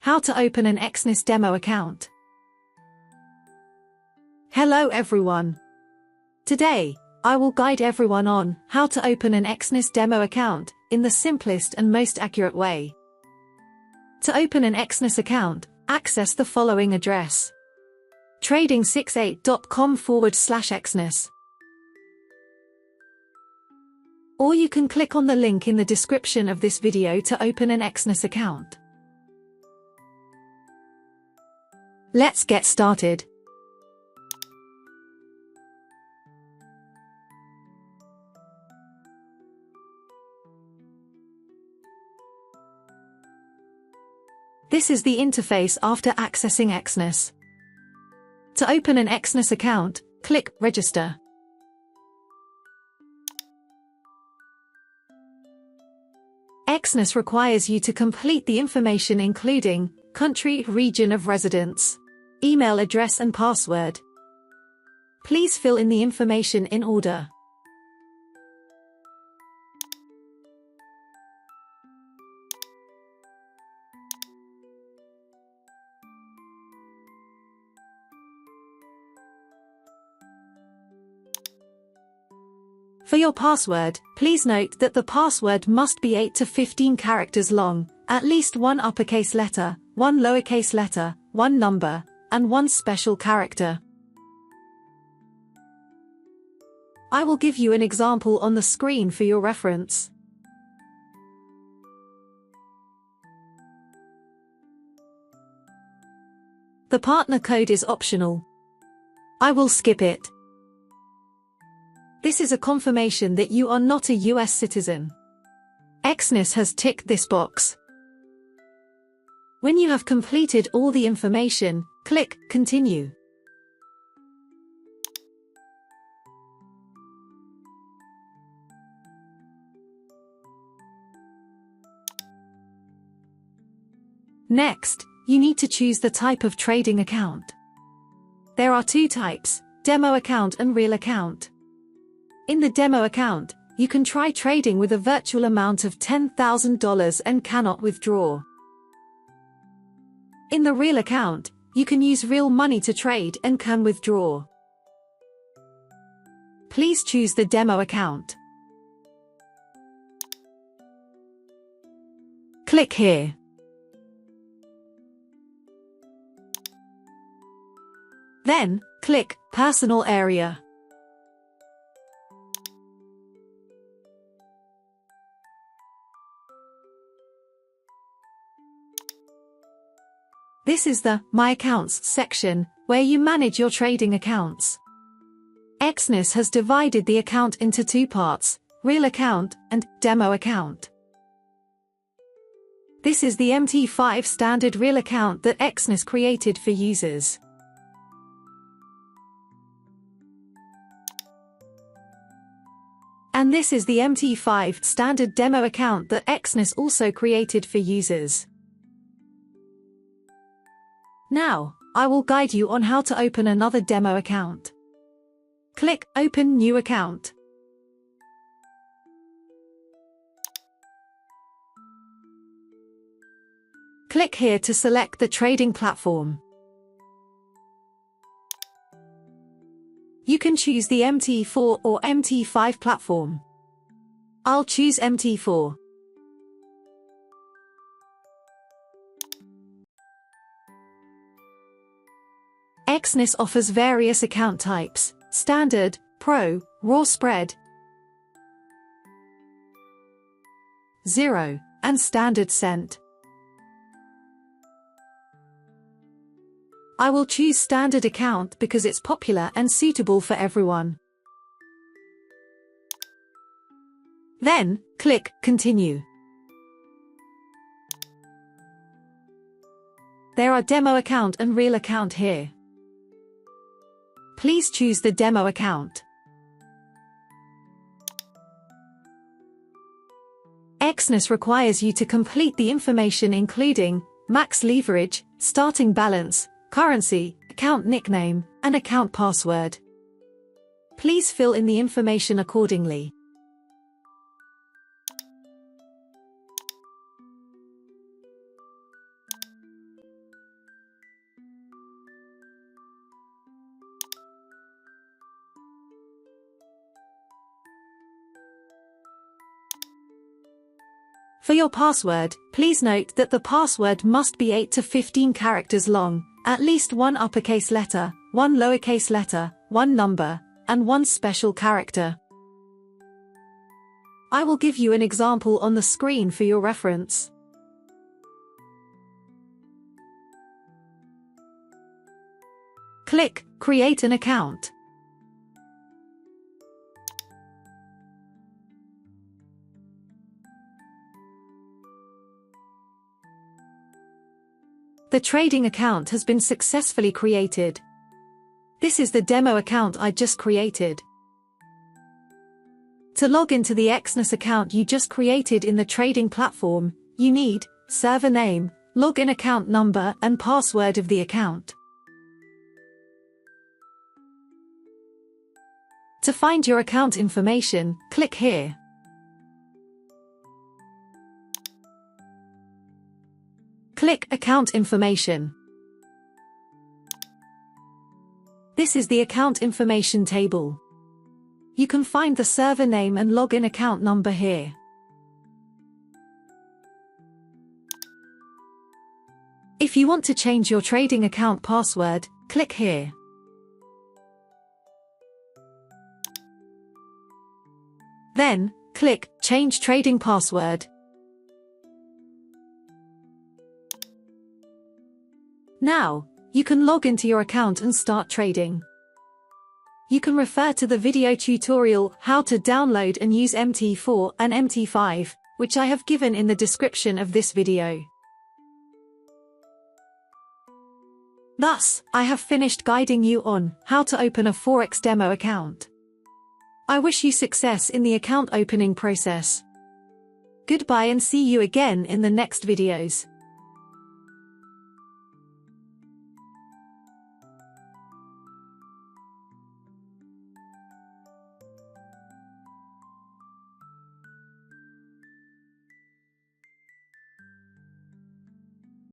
How to open an Exness Demo account. Hello everyone. Today, I will guide everyone on how to open an Exness Demo account in the simplest and most accurate way. To open an Exness account, access the following address: trading68.com/Exness. Or you can click on the link in the description of this video to open an Exness account. Let's get started. This is the interface after accessing Exness. To open an Exness account, click Register. Exness requires you to complete the information including country, region of residence, email address and password. Please fill in the information in order. For your password, please note that the password must be 8 to 15 characters long, at least one uppercase letter, one lowercase letter, one number, and one special character. I will give you an example on the screen for your reference. The partner code is optional. I will skip it. This is a confirmation that you are not a US citizen. Exness has ticked this box. When you have completed all the information, click Continue. Next, you need to choose the type of trading account. There are two types: demo account and real account. In the demo account, you can try trading with a virtual amount of $10,000 and cannot withdraw. In the real account, you can use real money to trade and can withdraw. Please choose the demo account. Click here. Then, click Personal Area. This is the My Accounts section, where you manage your trading accounts. Exness has divided the account into two parts: real account and demo account. This is the MT5 standard real account that Exness created for users. And this is the MT5 standard demo account that Exness also created for users. Now, I will guide you on how to open another demo account. Click Open New Account. Click here to select the trading platform. You can choose the MT4 or MT5 platform. I'll choose MT4. Exness offers various account types: Standard, Pro, Raw Spread, Zero, and Standard Cent. I will choose Standard account because it's popular and suitable for everyone. Then, click Continue. There are demo account and real account here. Please choose the demo account. Exness requires you to complete the information including max leverage, starting balance, currency, account nickname, and account password. Please fill in the information accordingly. For your password, please note that the password must be 8 to 15 characters long, at least one uppercase letter, one lowercase letter, one number, and one special character. I will give you an example on the screen for your reference. Click Create an account. The trading account has been successfully created. This is the demo account I just created. To log into the Exness account you just created in the trading platform, you need server name, login account number, and password of the account. To find your account information, click here. Click Account Information. This is the account information table. You can find the server name and login account number here. If you want to change your trading account password, click here. Then, click Change Trading Password. Now, you can log into your account and start trading. You can refer to the video tutorial how to download and use MT4 and MT5, which I have given in the description of this video. Thus, I have finished guiding you on how to open a Forex demo account. I wish you success in the account opening process. Goodbye and see you again in the next videos.